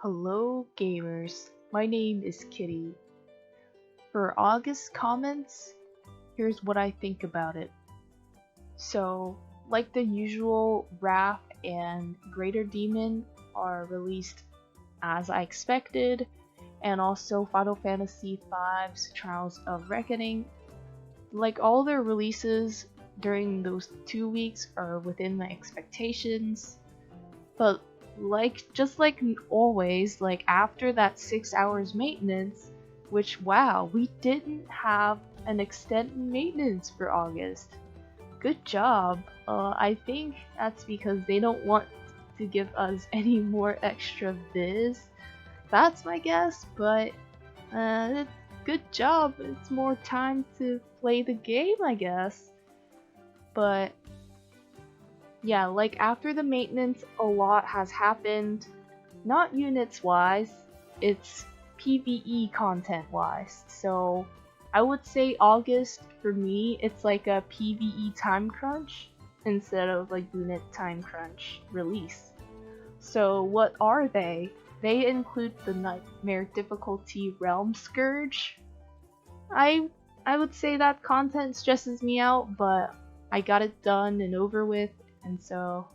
Hello gamers, my name is Kitty. For August comments, here's what I think about it. So, like the usual, Wrath and Greater Demon are released as I expected, and also Final Fantasy V's Trials of Reckoning. Like all their releases during those 2 weeks are within my expectations, but just like always, like after that 6 hours maintenance, which wow, we didn't have an extended maintenance for August. Good job. I think that's because they don't want to give us any more extra viz. That's my guess, but good job. It's more time to play the game, I guess. But yeah, like after the maintenance, a lot has happened. Not units wise, it's PvE content wise. So I would say August for me, it's like a PvE time crunch instead of like unit time crunch release. So what are they? They include the Nightmare difficulty Realm Scourge. I I would say that content stresses me out, but I got it done and over with, and so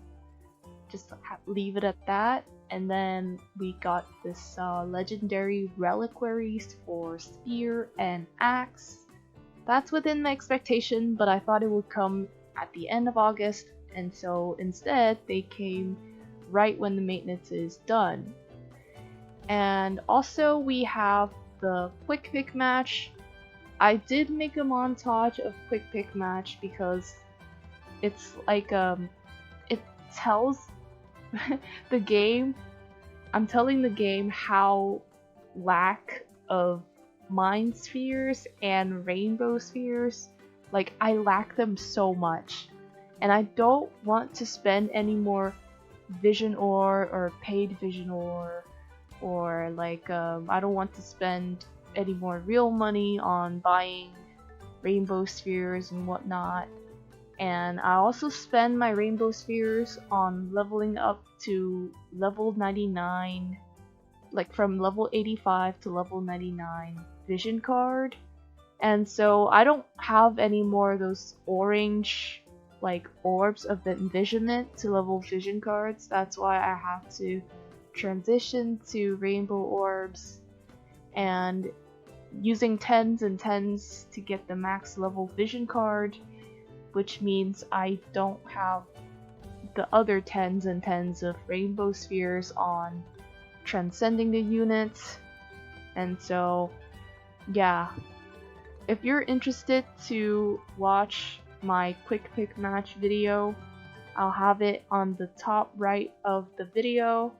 just leave it at that. And then we got this legendary reliquaries for spear and axe. That's within my expectation, but I thought it would come at the end of August, and so instead they came right when the maintenance is done. And also we have the quick pick match. I did make a montage of quick pick match because it's like it tells the game, I'm telling the game how lack of mind spheres and rainbow spheres, like I lack them so much, and I don't want to spend any more vision ore or paid vision ore, or like I don't want to spend any more real money on buying rainbow spheres and whatnot. And I also spend my rainbow spheres on leveling up to level 99, like from level 85 to level 99 vision card. And so I don't have any more of those orange like orbs of the envisionment to level vision cards. That's why I have to transition to rainbow orbs and using 10s and 10s to get the max level vision card, which means I don't have the other 10s and 10s of rainbow spheres on transcending the units. And so yeah, if you're interested to watch my quick pick match video, I'll have it on the top right of the video.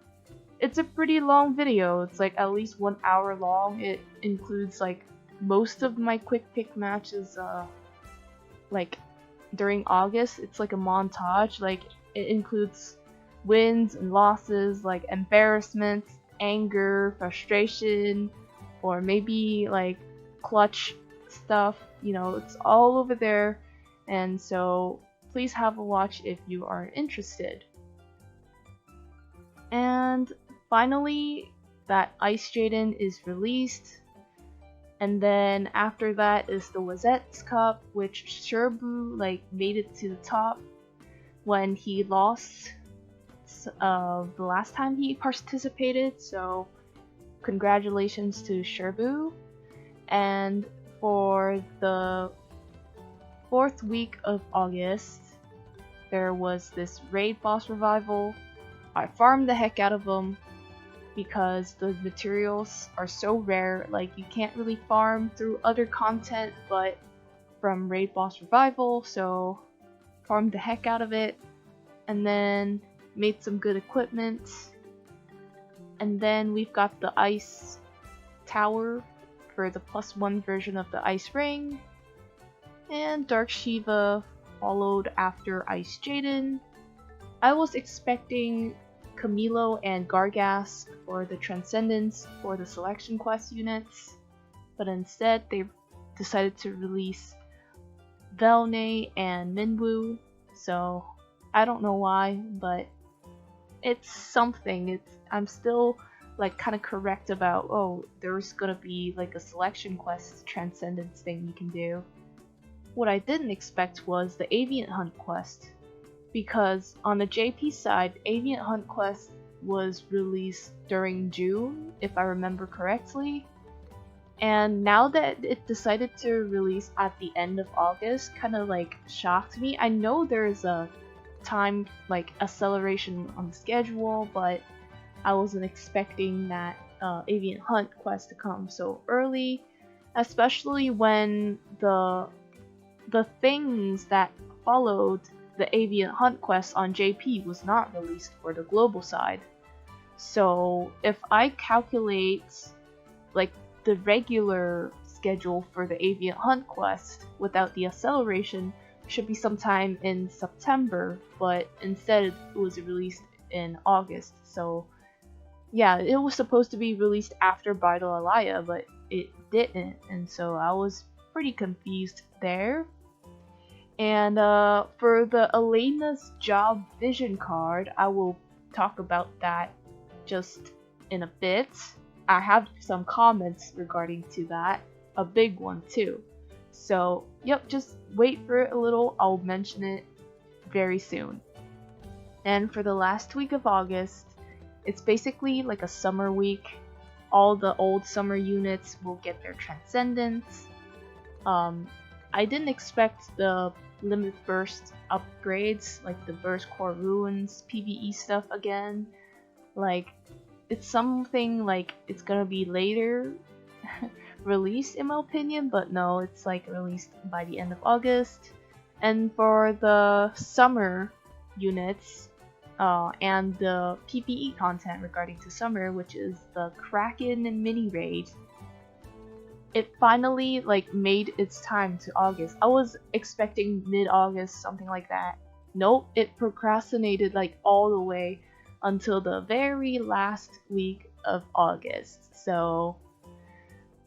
It's a pretty long video, it's like at least 1 hour long. It includes like most of my quick pick matches like during August. It's like a montage, like it includes wins and losses, like embarrassment, anger, frustration, or maybe like clutch stuff, you know, it's all over there. And so please have a watch if you are interested. And finally, that Ice Jaden is released. And then after that is the Wazette's Cup, which Sherbu like made it to the top when he lost the last time he participated. So congratulations to Sherbu. And for the 4th week of August, there was this raid boss revival. I farmed the heck out of them because the materials are so rare, like you can't really farm through other content but from raid boss revival, so farmed the heck out of it, and then made some good equipment. And then we've got the ice tower for the +1 version of the ice ring, and Dark Shiva followed after Ice Jaden. I was expecting Camilo and Gargas for the Transcendence for the selection quest units, but instead they decided to release Velnay and Minwu, so I don't know why, but it's something. I'm still like kind of correct about, oh, there's gonna be like a selection quest transcendence thing you can do. What I didn't expect was the avian hunt quest, because on the JP side, avian hunt quest was released during June, if I remember correctly. And now that it decided to release at the end of August, kind of like shocked me. I know there's a time like acceleration on the schedule, but I wasn't expecting that avian hunt quest to come so early, especially when the things that followed the avian hunt quest on JP was not released for the global side. So if I calculate like the regular schedule for the avian hunt quest without the acceleration, should be sometime in September, but instead it was released in August. So yeah, it was supposed to be released after Bridal Alaya, but it didn't, and so I was pretty confused there. And for the Elena's job vision card, I will talk about that just in a bit. I have some comments regarding to that, a big one too. So, yep, just wait for it a little, I'll mention it very soon. And for the last week of August, it's basically like a summer week. All the old summer units will get their transcendence. I didn't expect the limit burst upgrades, like the burst core ruins, PvE stuff again. Like, it's something like it's gonna be later released in my opinion, but no, it's like released by the end of August. And for the summer units and the PvE content regarding to summer, which is the Kraken mini raid, it finally like made its time to August. I was expecting mid-August, something like that. Nope, it procrastinated like all the way until the very last week of August. So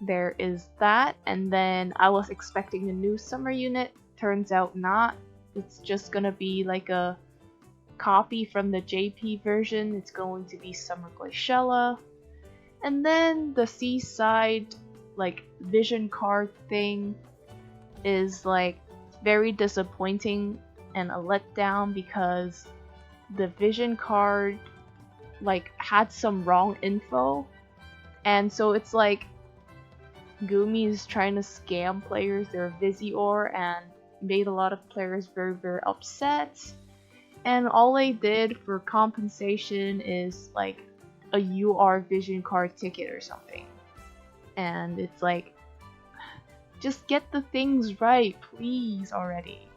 there is that. And then I was expecting a new summer unit. Turns out not. It's just gonna be like a copy from the JP version. It's going to be Summer Glaciella. And then the seaside like vision card thing is like very disappointing and a letdown, because the vision card like had some wrong info, and so it's like Gumi is trying to scam players their Visior and made a lot of players very, very upset. And all they did for compensation is like a UR vision card ticket or something. And it's like, just get the things right, please already.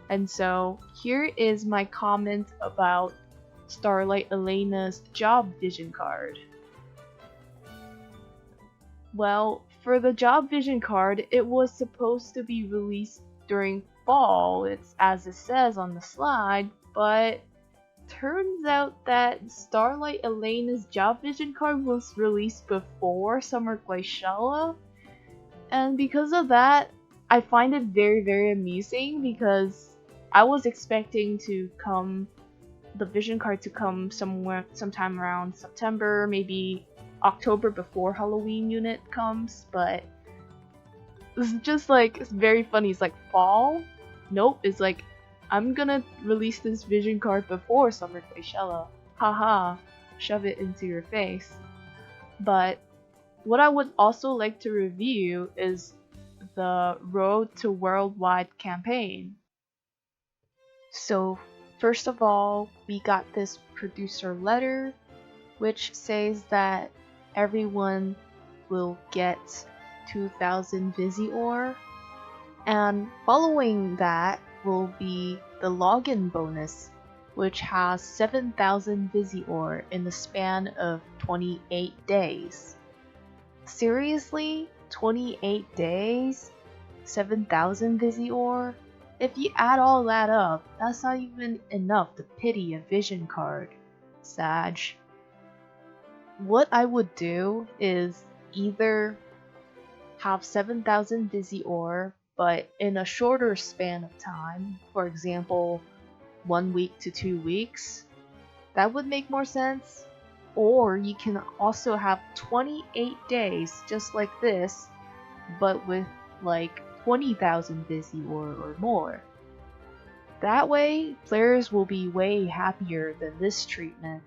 And so here is my comment about Starlight Elena's job vision card. Well, for the job vision card, it was supposed to be released during fall, it's as it says on the slide, but turns out that Starlight Elena's job vision card was released before Summer Glaciella, and because of that, I find it very, very amusing, because I was expecting the vision card to come sometime around September, maybe October before Halloween unit comes, but it's just like, it's very funny. It's like fall? Nope, it's like, I'm gonna release this vision card before Summer Glaciella. Haha, shove it into your face. But what I would also like to review is the Road to Worldwide campaign. So first of all, we got this producer letter which says that everyone will get 2,000 Visior, and following that will be the login bonus, which has 7,000 Visior in the span of 28 days. Seriously? 28 days? 7,000 Visior? If you add all that up, that's not even enough to pity a vision card, Sag. What I would do is either have 7,000 Visior, but in a shorter span of time, for example, 1 week to 2 weeks. That would make more sense. Or you can also have 28 days just like this, but with like 20,000 busy or more. That way, players will be way happier than this treatment.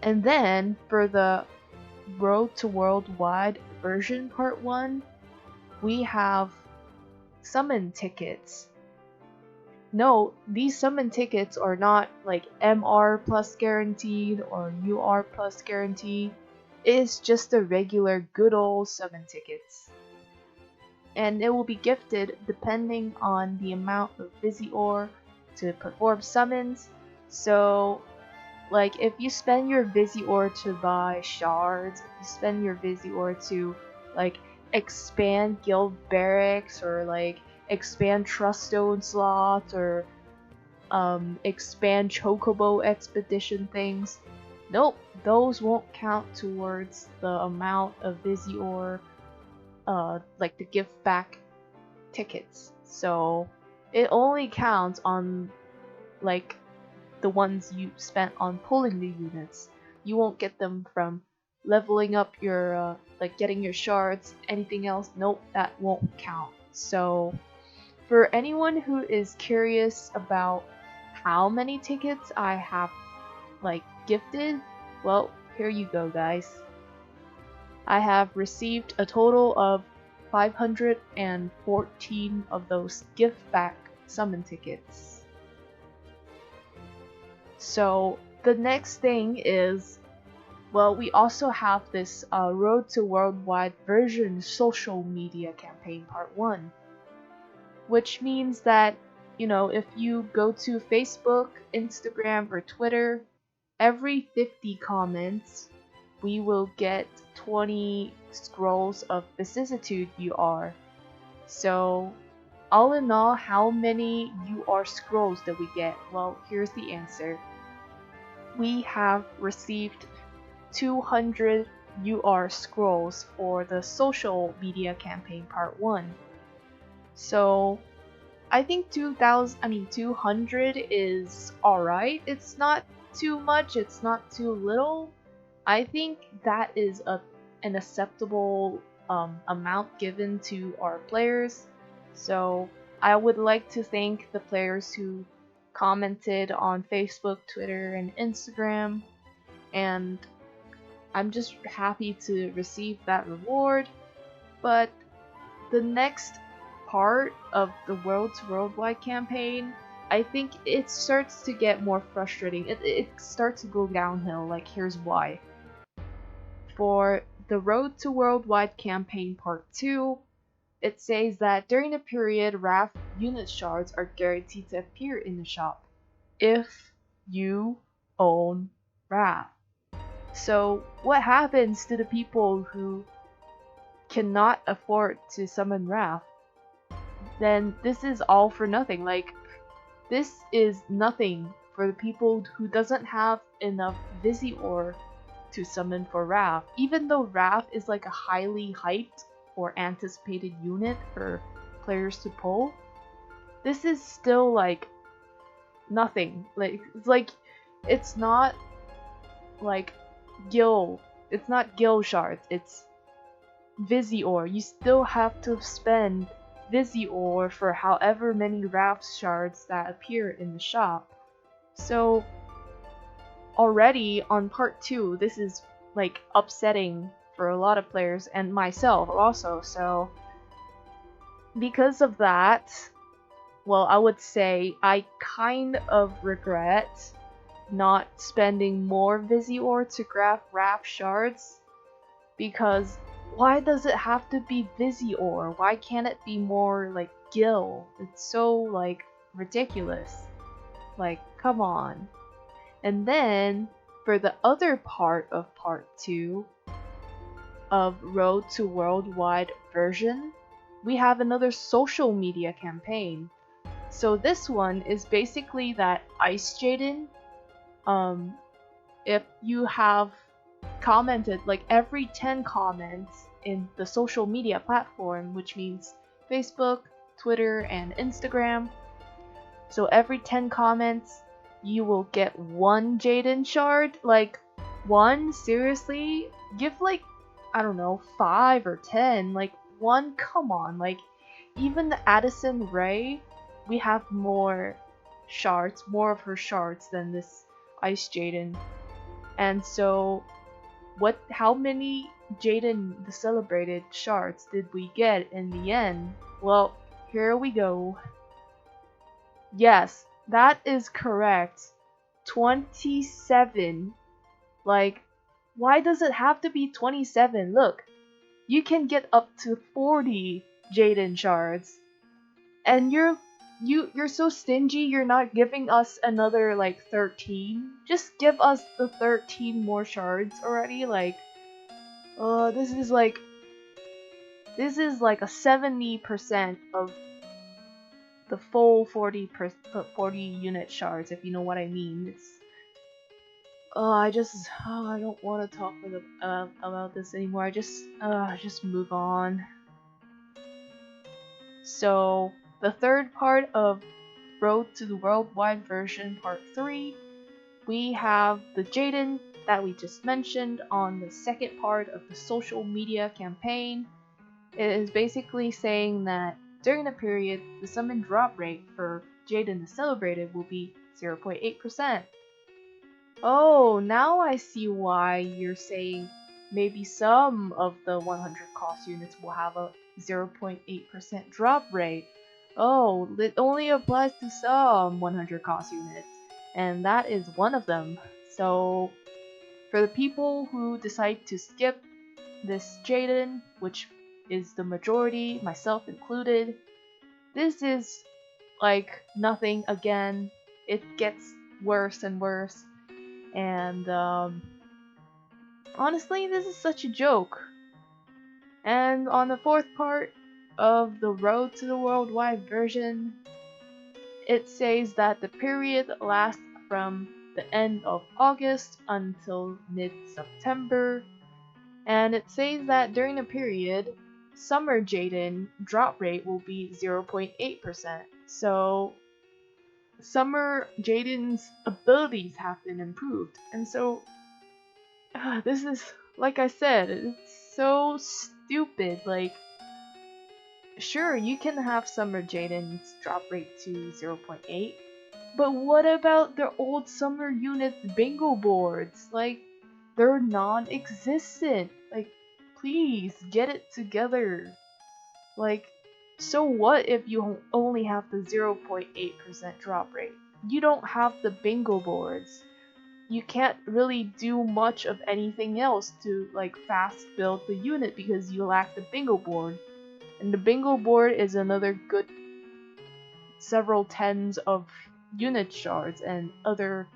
And then, for the Road to Worldwide version part 1, we have summon tickets. No, these summon tickets are not like MR plus guaranteed or UR plus guaranteed. It's just a regular good old summon tickets. And it will be gifted depending on the amount of busy ore to perform summons. So like if you spend your busy ore to buy shards, if you spend your busy ore to like expand guild barracks or like expand trust stone slots or expand chocobo expedition things, nope, those won't count towards the amount of busy ore like the gift back tickets. So it only counts on like the ones you spent on pulling the units. You won't get them from leveling up your like getting your shards. Anything else, nope, that won't count. So for anyone who is curious about how many tickets I have like gifted, well, here you go, guys. I have received a total of 514 of those gift back summon tickets. So the next thing is, well, we also have this Road to Worldwide version social media campaign part 1, which means that, you know, if you go to Facebook, Instagram, or Twitter, every 50 comments, we will get 20 scrolls of vicissitude UR. So all in all, how many UR scrolls did we get? Well, here's the answer. We have received 200 UR scrolls for the social media campaign part 1. So I think 200 is alright. It's not too much, it's not too little. I think that is an acceptable amount given to our players. So I would like to thank the players who commented on Facebook, Twitter, and Instagram, and I'm just happy to receive that reward. But the next part of the World to Worldwide campaign, I think it starts to get more frustrating. It starts to go downhill. Like, here's why. For the Road to Worldwide campaign part 2, it says that during the period, RAF unit shards are guaranteed to appear in the shop if you own RAF. So what happens to the people who cannot afford to summon RAF? Then this is all for nothing. Like, this is nothing for the people who doesn't have enough Visi ore to summon for RAF. Even though RAF is like a highly hyped or anticipated unit for players to pull, this is still like nothing. It's not like it's not guild shards, it's Visi ore. You still have to spend Visi ore for however many RAF shards that appear in the shop. So already on part 2, this is like upsetting for a lot of players and myself also. So because of that, well, I would say I kind of regret not spending more Visi ore to grab RAF shards, because why does it have to be Visi ore? Why can't it be more like Gil? It's so like ridiculous. Like, come on. And then for the other part of part 2 of Road to Worldwide version, we have another social media campaign. So this one is basically that Ice Jaden, if you have commented like every 10 comments in the social media platform, which means Facebook, Twitter, and Instagram. So every 10 comments, you will get 1 Jaden shard. Like, 1? Seriously? Give like, I don't know, 5 or 10. Like, 1? Come on. Like, even the Addison Ray, we have more shards, more of her shards than this Ice Jaden. And so, how many Jaden the Celebrated shards did we get in the end? Well, here we go. Yes, that is correct. 27. Like, why does it have to be 27? Look, you can get up to 40 Jaden shards. And you're so stingy, you're not giving us another like 13. Just give us the 13 more shards already. Like, this is like a 70% of the full 40 unit shards, if you know what I mean. It's I don't want to talk about this anymore. I just move on. So the third part of Road to the Worldwide Version Part 3, we have the Jaden that we just mentioned on the second part of the social media campaign. It is basically saying that during the period, the summon drop rate for Jaden the Celebrated will be 0.8%. Oh, now I see why you're saying maybe some of the 100 cost units will have a 0.8% drop rate. Oh, it only applies to some 100 cost units, and that is one of them. So, for the people who decide to skip this Jaden, which is the majority, myself included, this is like nothing again. It gets worse and worse, and honestly, this is such a joke. And on the fourth part of the Road to the Worldwide Version, it says that the period lasts from the end of August until mid-September, and it says that during the period, Summer Jaden drop rate will be 0.8%. So Summer Jaden's abilities have been improved, and so this is, like I said, it's so stupid. Like, sure, you can have Summer Jaden's drop rate to 0.8, but what about the old Summer units bingo boards? Like, they're non-existent. Like, please get it together. Like, so what if you only have the 0.8% drop rate? You don't have the bingo boards. You can't really do much of anything else to like fast build the unit because you lack the bingo board. And the bingo board is another good several tens of unit shards and other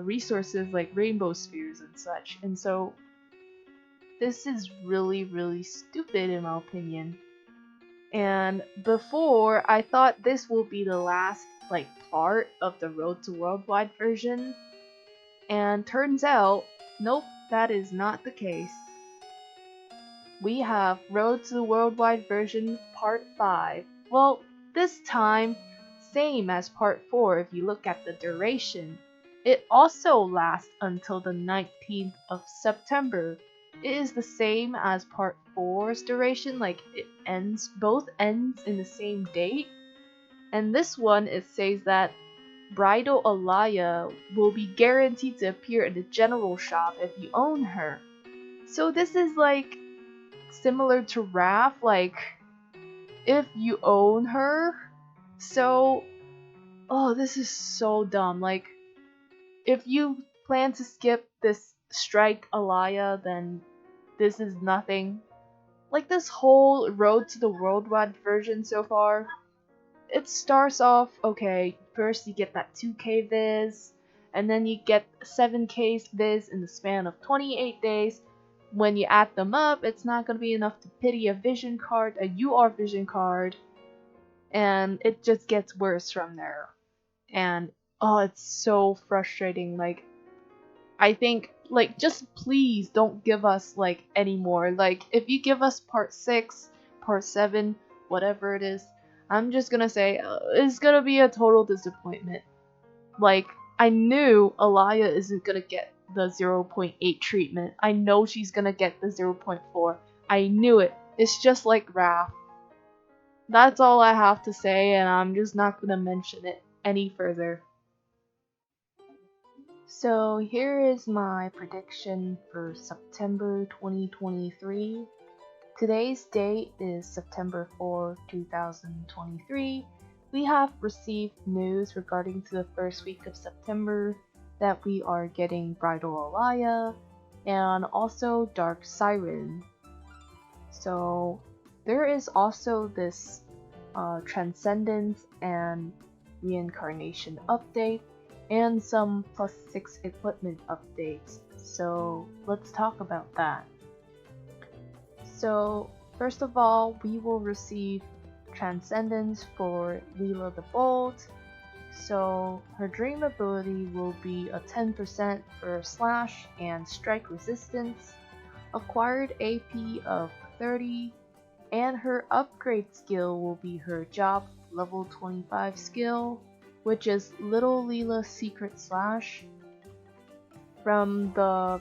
resources like rainbow spheres and such. And so this is really, really stupid in my opinion. And before, I thought this will be the last like part of the Road to Worldwide version. And turns out, nope, that is not the case. We have Road to the Worldwide Version Part 5. Well, this time, same as Part 4 if you look at the duration. It also lasts until the 19th of September. It is the same as Part 4's duration, like both ends in the same date. And this one, it says that Bridal Alaya will be guaranteed to appear in the general shop if you own her. So this is like similar to Raph, like if you own her. So, oh, this is so dumb. Like, if you plan to skip this Strike Alaya, then this is nothing. Like this whole Road to the Worldwide version so far, it starts off okay. First you get that 2k viz, and then you get 7k viz in the span of 28 days. When you add them up, it's not gonna be enough to pity a vision card, a UR vision card, and it just gets worse from there. And oh, it's so frustrating. Like, I think, like, just please don't give us like any more. Like, if you give us part 6, part 7, whatever it is, I'm just gonna say it's gonna be a total disappointment. Like, I knew Alaya isn't gonna get the 0.8 treatment. I know she's gonna get the 0.4. I knew it. It's just like Raph. That's all I have to say, and I'm just not gonna mention it any further. So here is my prediction for September 2023. Today's date is September 4, 2023. We have received news regarding to the first week of September that we are getting Bridal Alaya and also Dark Siren. So there is also this Transcendence and Reincarnation update and some +6 equipment updates. So let's talk about that. So first of all, we will receive Transcendence for Leela the Bold. So her dream ability will be a 10% for slash and strike resistance, acquired AP of 30, and her upgrade skill will be her job level 25 skill, which is Little Leela Secret Slash. From the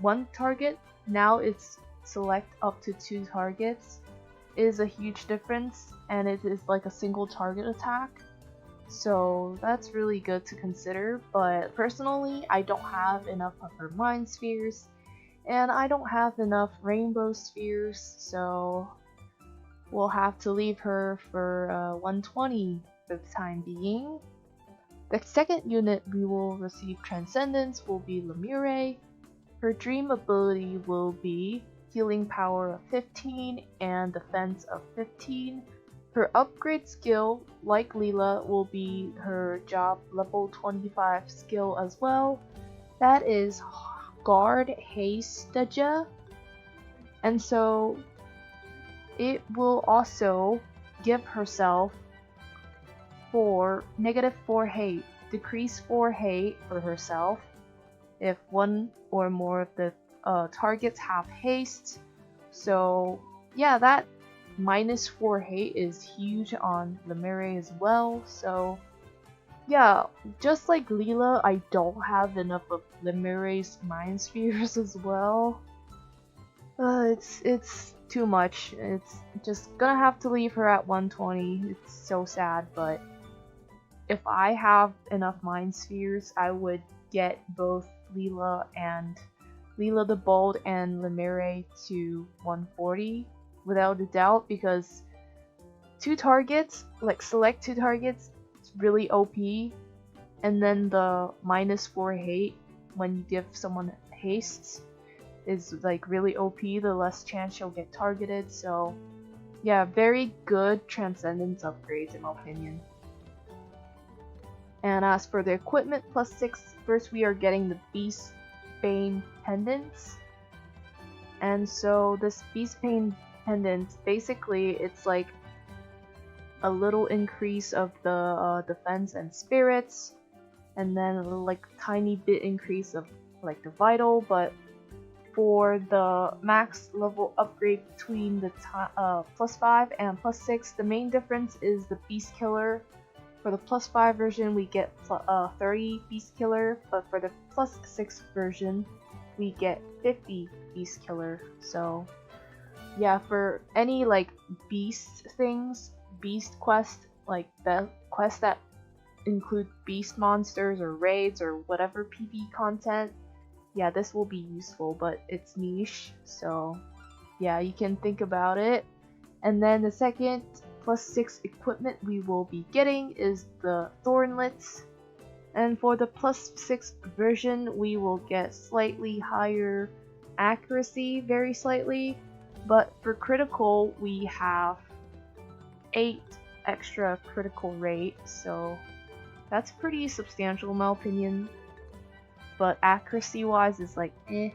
one target, now it's select up to 2 targets. It is a huge difference, and it is like a single target attack. So that's really good to consider, but personally I don't have enough of her Mind Spheres, and I don't have enough Rainbow Spheres, so we'll have to leave her for 120 for the time being. The second unit we will receive Transcendence will be Lemure. Her dream ability will be healing power of 15 and defense of 15. Her upgrade skill, like Leela, will be her job level 25 skill as well. That is Guard Hastaja. And so it will also give herself -4 hate, decrease 4 hate for herself if one or more of the targets have haste. So yeah, that -4 hate is huge on Lemure as well. So yeah, just like Leela, I don't have enough of Lemure's Mind Spheres as well. It's too much. It's just gonna have to leave her at 120. It's so sad, but if I have enough Mind Spheres, I would get both Leela the Bold and Lemure to 140 without a doubt, because 2 targets, like select 2 targets, it's really OP, and then the -4 hate when you give someone haste is like really OP, the less chance you'll get targeted. So yeah, very good Transcendence upgrades in my opinion. And as for the equipment +6, first we are getting the Beast Bane pendants. And so this Beast Bane pendant, basically it's like a little increase of the defense and spirits, and then a little, like tiny bit increase of like the vital. But for the max level upgrade between the +5 and +6, the main difference is the Beast Killer. For the +5 version we get 30 Beast Killer, but for the +6 version we get 50 Beast Killer. So yeah, for any like beast things, beast quest, like the quests that include beast monsters or raids or whatever PvE content, yeah, this will be useful, but it's niche, so yeah, you can think about it. And then the second +6 equipment we will be getting is the Thornlets. And for the +6 version, we will get slightly higher accuracy, very slightly, but for critical, we have 8 extra critical rate, so that's pretty substantial in my opinion. But accuracy wise is like eh.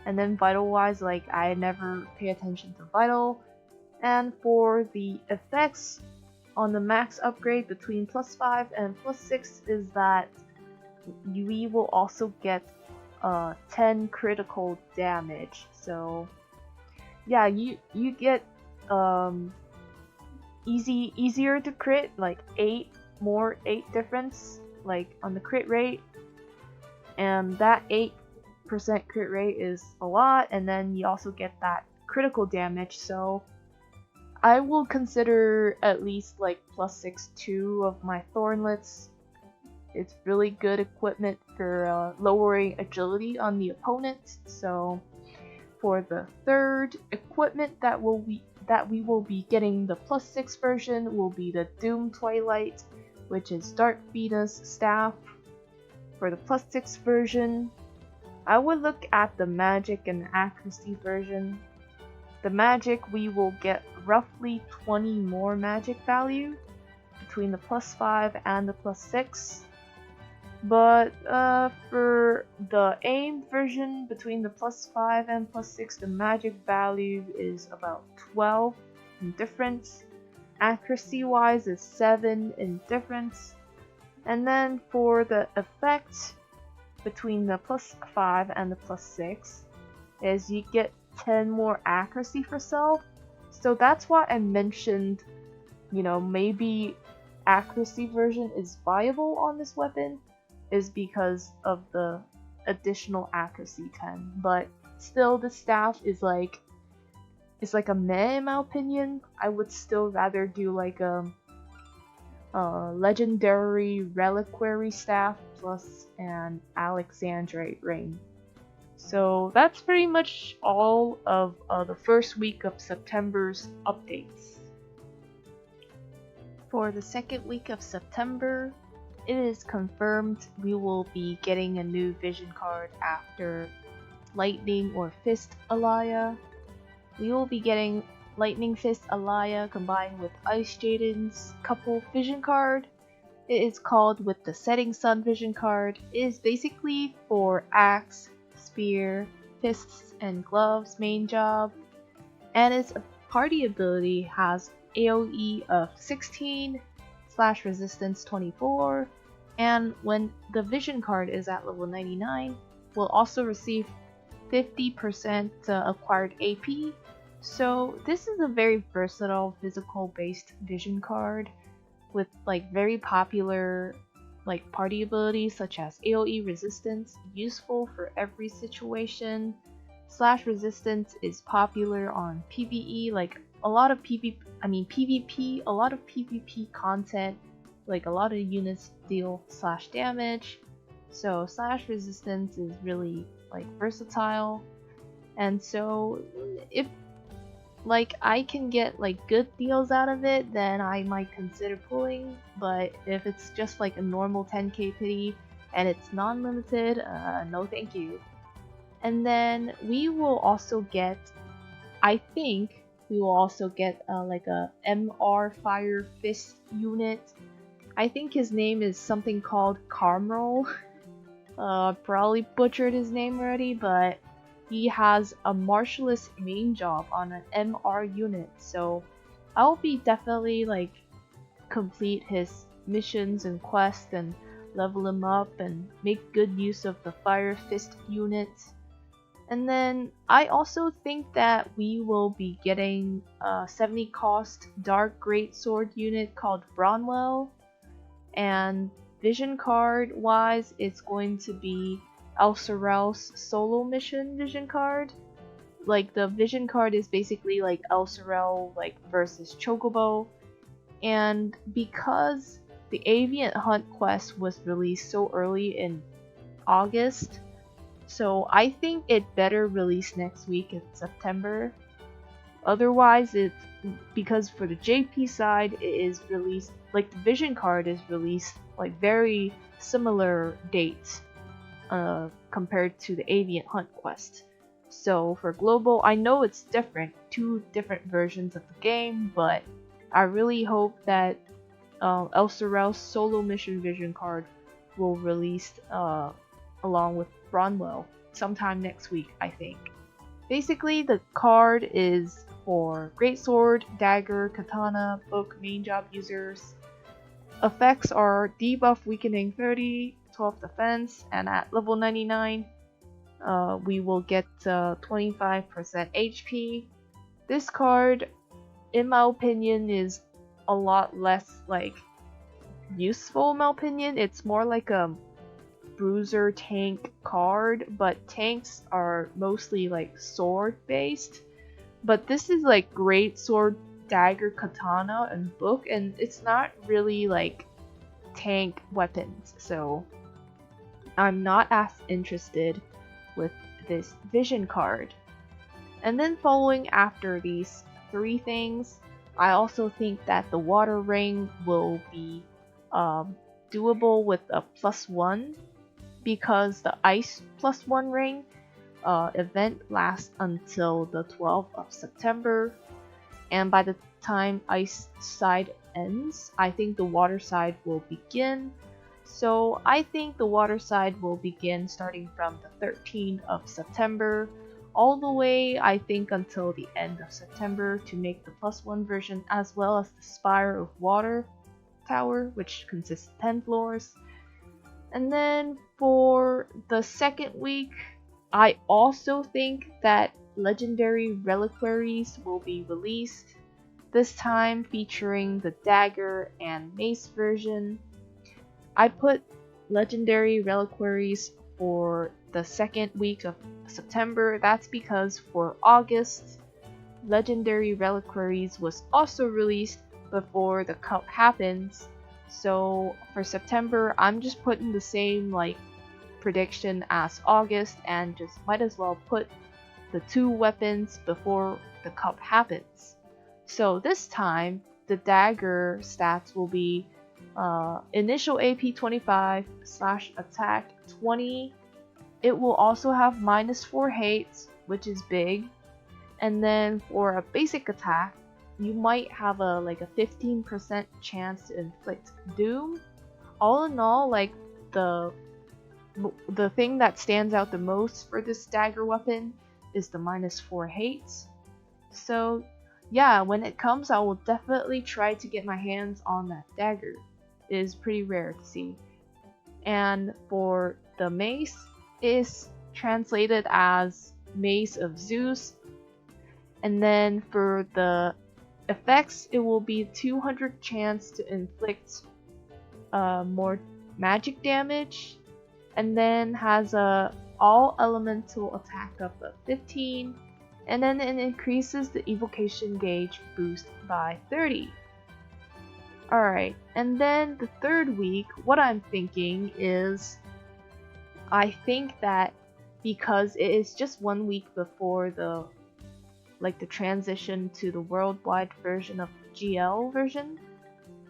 And then vital wise, like I never pay attention to vital. And for the effects on the max upgrade between +5 and +6 is that we will also get 10 critical damage. So yeah, you get easier to crit, like 8 difference like on the crit rate, and that 8% crit rate is a lot, and then you also get that critical damage, so I will consider at least like +6 2 of my Thornlets. It's really good equipment for lowering agility on the opponent. So for the third equipment that we will be getting, the +6 version will be the Doom Twilight, which is Dark Venus staff. For the +6 version, I would look at the magic and accuracy version. The magic, we will get roughly 20 more magic value between the +5 and the +6. But for the aim version, between the +5 and +6, the magic value is about 12 in difference. Accuracy wise is 7 in difference. And then for the effect between the +5 and the +6 is you get 10 more accuracy for self. So that's why I mentioned, maybe accuracy version is viable on this weapon, is because of the additional accuracy 10. But still, the staff is like, it's like a meh in my opinion. I would still rather do like a legendary reliquary staff plus an Alexandrite ring. So that's pretty much all of the first week of September's updates. For the second week of September, it is confirmed we will be getting a new vision card after Lightning or Fist Alaya. We will be getting Lightning Fist Alaya combined with Ice Jaden's couple vision card. It is called with the Setting Sun vision card. It is basically for Axe, Spear, Fists, and Gloves main job. And its party ability has AoE of 16 / resistance 24, and when the vision card is at level 99, will also receive 50% acquired AP. So this is a very versatile physical based vision card with like very popular like party abilities such as AoE resistance, useful for every situation. / resistance is popular on PvE, like a lot of PvP, a lot of PvP content, like a lot of units deal / damage. So / resistance is really like versatile. And so if like I can get like good deals out of it, then I might consider pulling. But if it's just like a normal 10k pity and it's non-limited, no thank you. And then we will also get, I think we will also get like a MR Fire Fist unit. I think his name is something called Khamral. Probably butchered his name already, but he has a martialist main job on an MR unit, so I'll be definitely like complete his missions and quests and level him up and make good use of the Fire Fist unit. And then I also think that we will be getting a 70 cost Dark Greatsword unit called Bronwell. And vision card wise, it's going to be Elsorel's solo mission vision card. Like the vision card is basically like Elsorel like versus Chocobo. And because the Avian Hunt quest was released so early in August, so I think it better release next week in September. Otherwise, it's because for the JP side, it is released, like the vision card is released like very similar dates compared to the Avian Hunt quest. So for global, I know it's different, 2 different versions of the game, but I really hope that Elsorel's solo mission vision card will release along with Bronwell sometime next week, I think. Basically, the card is for Greatsword, Dagger, Katana, Book, main job users. Effects are debuff weakening 30, 12 defense, and at level 99, we will get 25% HP. This card, in my opinion, is a lot less like useful in my opinion. It's more like a bruiser tank card, but tanks are mostly like sword based. But this is like great sword, dagger, katana, and book, and it's not really like tank weapons, so I'm not as interested with this vision card. And then following after these three things, I also think that the water ring will be doable with a +1 because the ice +1 ring event lasts until the 12th of September, and by the time ice side ends, I think the water side will begin. So I think the water side will begin starting from the 13th of September all the way, I think, until the end of September to make the +1 version, as well as the Spire of Water Tower, which consists of 10 floors. And then for the second week, I also think that legendary reliquaries will be released, this time featuring the dagger and mace version. I put legendary reliquaries for the second week of September. That's because for August, legendary reliquaries was also released before the cup happens. So for September, I'm just putting the same like prediction as August and just might as well put the two weapons before the cup happens. So this time, the dagger stats will be initial AP 25 / attack 20. It will also have -4 hates, which is big. And then for a basic attack, you might have a 15% chance to inflict doom. All in all, like the thing that stands out the most for this dagger weapon is the -4 hates. So yeah, when it comes, I will definitely try to get my hands on that dagger. It is pretty rare to see. And for the mace, it is translated as Mace of Zeus. And then for the effects, it will be 200 chance to inflict more magic damage, and then has a all elemental attack up of 15, and then it increases the evocation gauge boost by 30. Alright, and then the third week, what I'm thinking is, I think that because it is just 1 week before the transition to the worldwide version of GL version,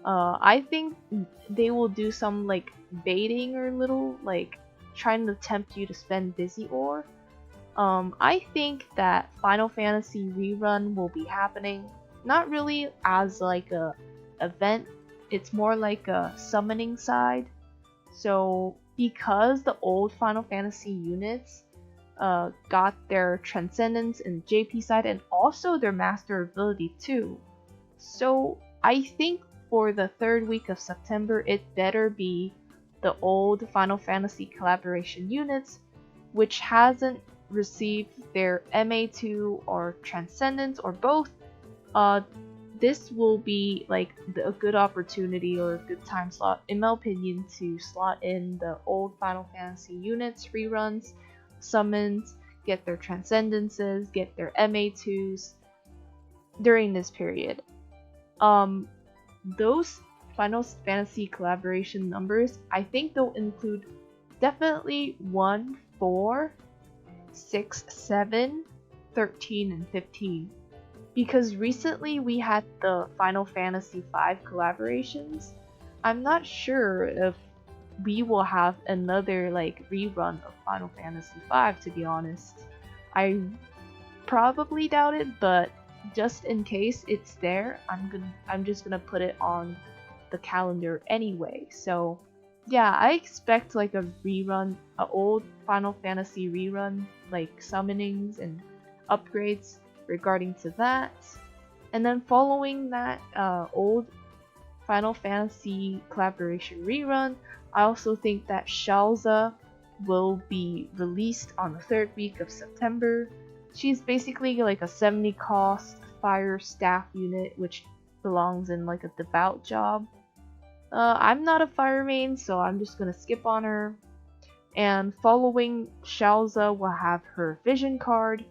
I think they will do some baiting or little trying to tempt you to spend busy ore. I think that Final Fantasy rerun will be happening, not really as a event, it's more like a summoning side. So because the old Final Fantasy units got their Transcendence in JP side and also their Master ability too. So I think for the third week of September, it better be the old Final Fantasy collaboration units, which hasn't received their MA2 or Transcendence or both. This will be a good opportunity or a good time slot, in my opinion, to slot in the old Final Fantasy units reruns, summons, get their Transcendences, get their MA2s during this period. Those Final Fantasy collaboration numbers, I think they'll include definitely 1, 4, 6, 7, 13, and 15. Because recently we had the Final Fantasy V collaborations. I'm not sure if we will have another rerun of Final Fantasy V, to be honest. I probably doubt it, but just in case it's there, I'm just gonna put it on the calendar anyway. So yeah, I expect a rerun, a old Final Fantasy rerun, summonings and upgrades regarding to that. And then following that old Final Fantasy collaboration rerun, I also think that Shalze will be released on the third week of September. She's basically a 70 cost fire staff unit which belongs in a devout job. I'm not a fire main, so I'm just gonna skip on her. And following Shalze will have her vision card.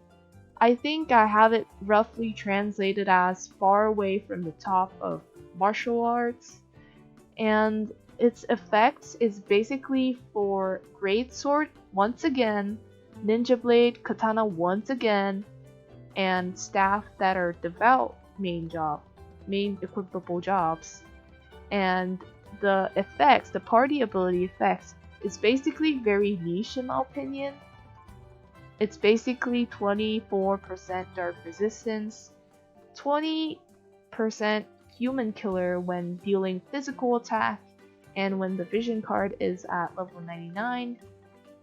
I think I have it roughly translated as far away from the top of martial arts. And its effects is basically for greatsword once again, ninja blade, katana once again, and staff that are devout main equipable jobs. And the effects, the party ability effects, is basically very niche in my opinion. It's basically 24% dark resistance, 20% human killer when dealing physical attack, and when the vision card is at level 99,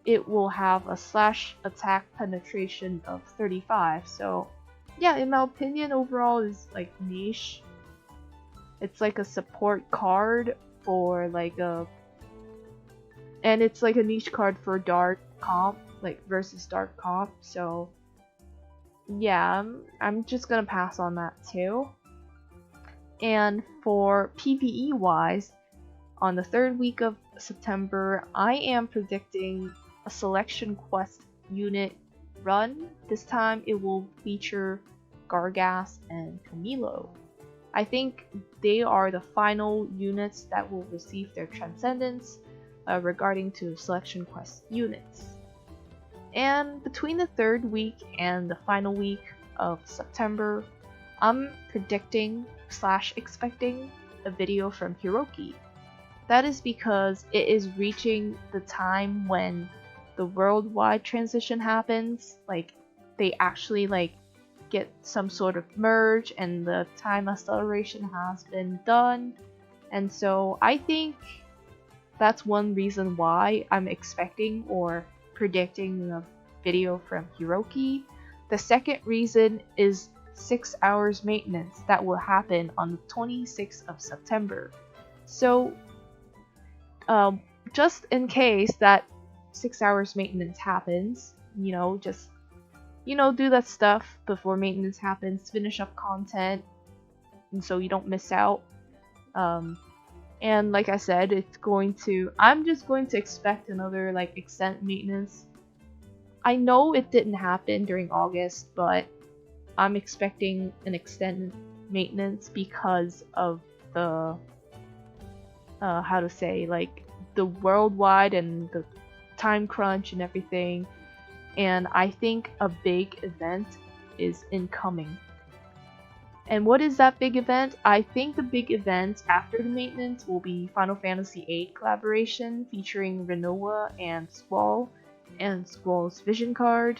it will have a slash attack penetration of 35. So yeah, in my opinion, overall is like niche. It's like a support card for like and it's like a niche card for dark comp, like versus dark comp. So yeah, I'm just gonna pass on that too. And for PvE wise, on the 3rd week of September, I am predicting a selection quest unit run. This time it will feature Gargas and Camilo. I think they are the final units that will receive their transcendence regarding to selection quest units. And between the 3rd week and the final week of September, I'm predicting / expecting a video from Hiroki. That is because it is reaching the time when the worldwide transition happens. Like they actually like get some sort of merge and the time acceleration has been done. And so I think that's one reason why I'm expecting or predicting a video from Hiroki. The second reason is 6 hours maintenance that will happen on the 26th of September. So just in case that 6 hours maintenance happens, just do that stuff before maintenance happens, finish up content, and so you don't miss out. And like I said, I'm just going to expect another like extended maintenance. I know it didn't happen during August, but I'm expecting an extended maintenance because of the how to say, like the worldwide and the time crunch and everything. And I think a big event is incoming. And what is that big event? I think the big event after the maintenance will be Final Fantasy VIII collaboration featuring Rinoa and Squall, and Squall's vision card.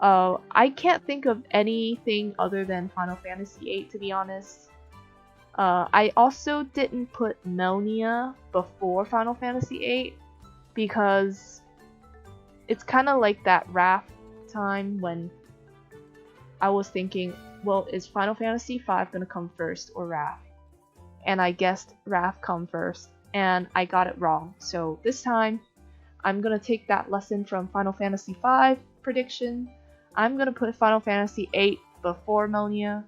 I can't think of anything other than Final Fantasy VIII, to be honest. I also didn't put Melnia before Final Fantasy VIII because it's kind of like that Wrath time when I was thinking, well, is Final Fantasy V gonna come first or Wrath? And I guessed Wrath come first, and I got it wrong. So this time, I'm gonna take that lesson from Final Fantasy V prediction. I'm gonna put Final Fantasy VIII before Melnia.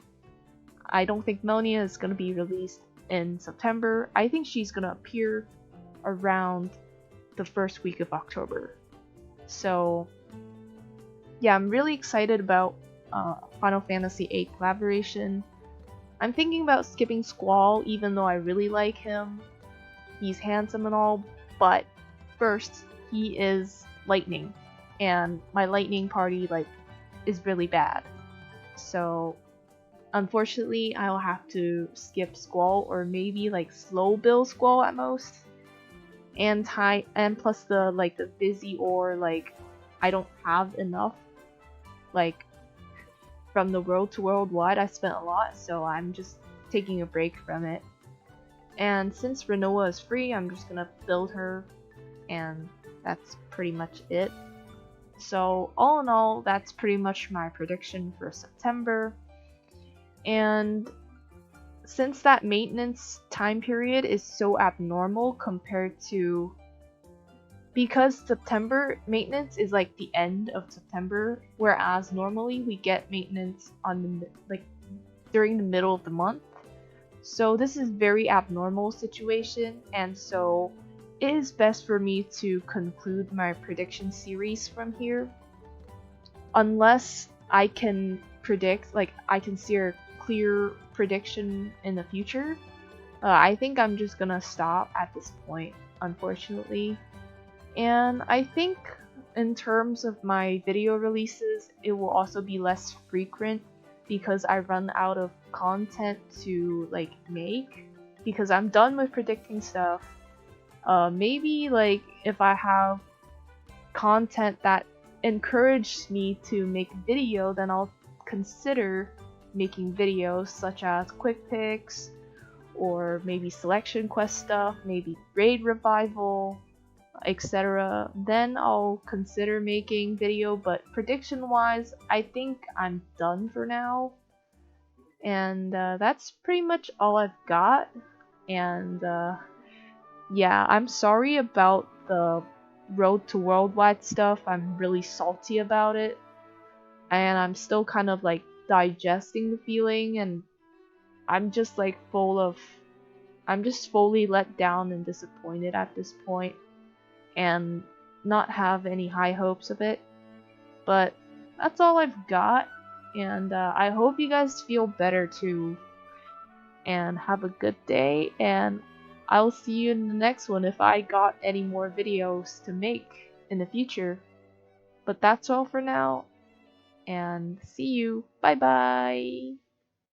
I don't think Melnia is gonna be released in September. I think she's gonna appear around the 1st week of October. So yeah, I'm really excited about Final Fantasy VIII collaboration. I'm thinking about skipping Squall, even though I really like him. He's handsome and all, but first, he is lightning, and my lightning party is really bad. So unfortunately, I'll have to skip Squall, or maybe slow build Squall at most. And plus the busy, or I don't have enough from the world to worldwide. I spent a lot, so I'm just taking a break from it. And since Rinoa is free, I'm just gonna build her, and that's pretty much it. So all in all, that's pretty much my prediction for September. And since that maintenance time period is so abnormal compared to, because September maintenance is the end of September, whereas normally we get maintenance on the during the middle of the month. So this is very abnormal situation, and so it is best for me to conclude my prediction series from here. Unless I can predict, like I can see a clear prediction in the future, I think I'm just gonna stop at this point, unfortunately. And I think in terms of my video releases, it will also be less frequent because I run out of content to like make, because I'm done with predicting stuff. Maybe like if I have content that encourages me to make video, then I'll consider making videos such as quick picks, or maybe selection quest stuff, maybe raid revival, etc. Then I'll consider making video, but prediction wise, I think I'm done for now. And that's pretty much all I've got. And yeah, I'm sorry about the road to worldwide stuff. I'm really salty about it, and I'm still kind of like digesting the feeling, and I'm just like I'm just fully let down and disappointed at this point, and not have any high hopes of it. But that's all I've got, and I hope you guys feel better too, and have a good day, and I'll see you in the next one if I got any more videos to make in the future. But that's all for now, and see you. Bye bye!